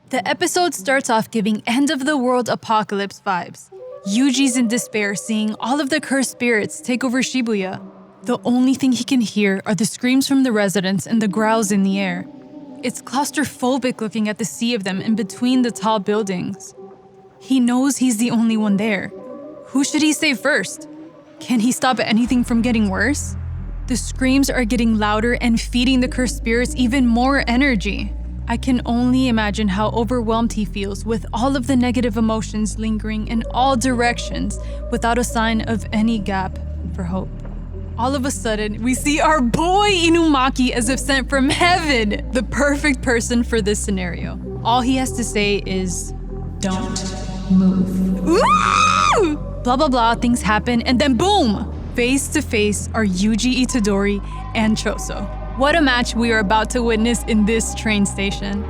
The episode starts off giving end-of-the-world apocalypse vibes. Yuji's in despair seeing all of the cursed spirits take over Shibuya. The only thing he can hear are the screams from the residents and the growls in the air. It's claustrophobic looking at the sea of them in between the tall buildings. He knows he's the only one there. Who should he save first? Can he stop anything from getting worse? The screams are getting louder and feeding the cursed spirits even more energy. I can only imagine how overwhelmed he feels with all of the negative emotions lingering in all directions without a sign of any gap for hope. All of a sudden, we see our boy Inumaki as if sent from heaven, the perfect person for this scenario. All he has to say is, "Don't move." Ooh! Blah blah blah, things happen, and then boom! Face to face are Yuji Itadori and Choso. What a match we are about to witness in this train station.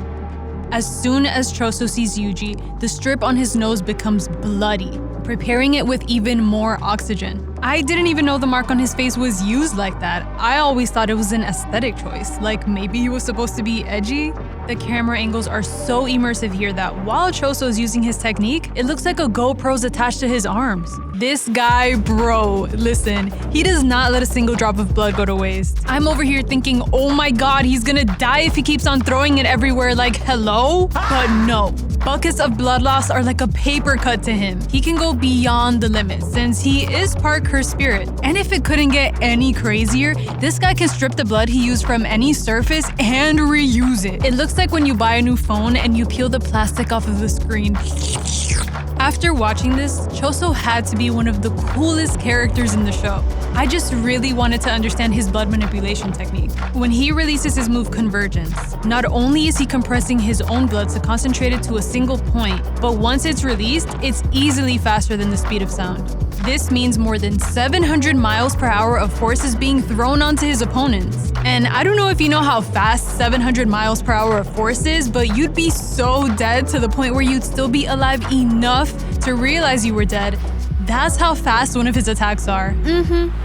As soon as Choso sees Yuji, the strip on his nose becomes bloody, preparing it with even more oxygen. I didn't even know the mark on his face was used like that. I always thought it was an aesthetic choice, like maybe he was supposed to be edgy. The camera angles are so immersive here that while Choso is using his technique, it looks like a GoPro's attached to his arms. This guy, bro, listen, he does not let a single drop of blood go to waste. I'm over here thinking, oh my god, he's gonna die if he keeps on throwing it everywhere, like, hello? But no. Buckets of blood loss are like a paper cut to him. He can go beyond the limit since he is part cursed spirit. And if it couldn't get any crazier, this guy can strip the blood he used from any surface and reuse it. It looks like when you buy a new phone and you peel the plastic off of the screen. After watching this, Choso had to be one of the coolest characters in the show. I just really wanted to understand his blood manipulation technique. When he releases his move Convergence, not only is he compressing his own blood to concentrate it to a single point, but once it's released, it's easily faster than the speed of sound. This means more than 700 miles per hour of force is being thrown onto his opponents. And I don't know if you know how fast 700 miles per hour of force is, but you'd be so dead to the point where you'd still be alive enough to realize you were dead. That's how fast one of his attacks are.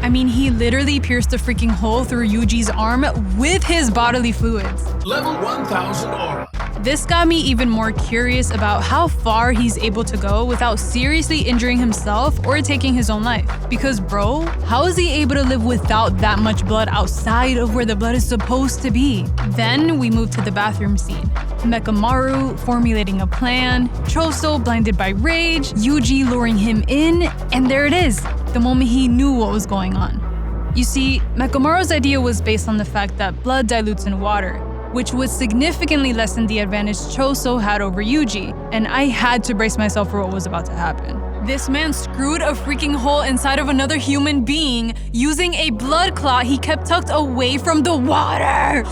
I mean, he literally pierced a freaking hole through Yuji's arm with his bodily fluids. Level 1000 aura. This got me even more curious about how far he's able to go without seriously injuring himself or taking his own life. Because bro, how is he able to live without that much blood outside of where the blood is supposed to be? Then we move to the bathroom scene. Mekamaru formulating a plan, Choso blinded by rage, Yuji luring him in, and there it is, the moment he knew what was going on. You see, Mekamaru's idea was based on the fact that blood dilutes in water, which would significantly lessen the advantage Choso had over Yuji, and I had to brace myself for what was about to happen. This man screwed a freaking hole inside of another human being using a blood clot he kept tucked away from the water!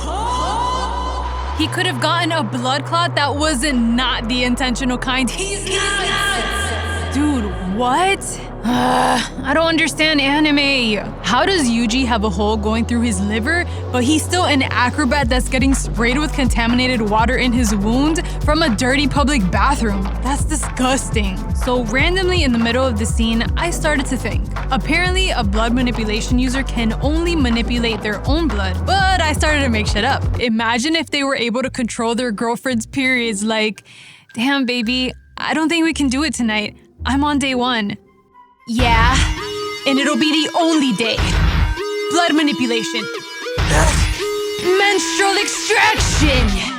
He could have gotten a blood clot that was not the intentional kind. He's nuts! Dude, what? I don't understand anime. How does Yuji have a hole going through his liver, but he's still an acrobat that's getting sprayed with contaminated water in his wound from a dirty public bathroom? That's disgusting. So randomly in the middle of the scene, I started to think. Apparently, a blood manipulation user can only manipulate their own blood, but I started to make shit up. Imagine if they were able to control their girlfriend's periods like, damn baby, I don't think we can do it tonight. I'm on day 1. Yeah, and it'll be the only day. Blood manipulation. Menstrual extraction!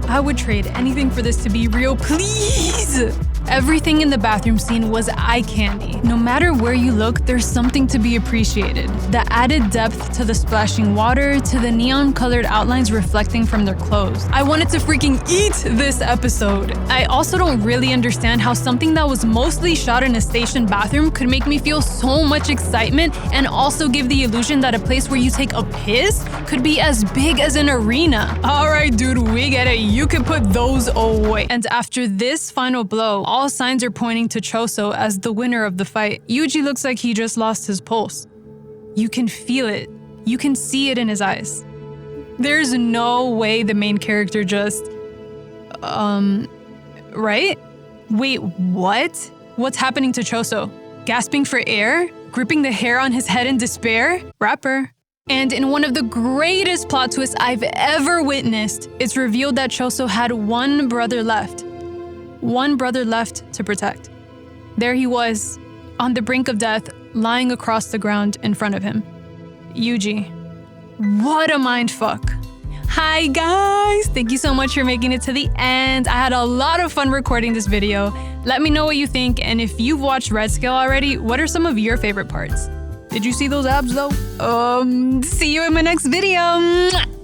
I would trade anything for this to be real, please! Everything in the bathroom scene was eye candy. No matter where you look, there's something to be appreciated. The added depth to the splashing water, to the neon-colored outlines reflecting from their clothes. I wanted to freaking eat this episode. I also don't really understand how something that was mostly shot in a station bathroom could make me feel so much excitement and also give the illusion that a place where you take a piss could be as big as an arena. Alright dude, we get it. You can put those away. And after this final blow, all signs are pointing to Choso as the winner of the fight. Yuji looks like he just lost his pulse. You can feel it. You can see it in his eyes. There's no way the main character just... right? Wait, what? What's happening to Choso? Gasping for air? Gripping the hair on his head in despair? Rapper. And in one of the greatest plot twists I've ever witnessed, it's revealed that Choso had one brother left. One brother left to protect. There he was, on the brink of death, lying across the ground in front of him. Yuji. What a mindfuck. Hi guys! Thank you so much for making it to the end. I had a lot of fun recording this video. Let me know what you think, and if you've watched Red Scale already, what are some of your favorite parts? Did you see those abs though? See you in my next video. Mwah!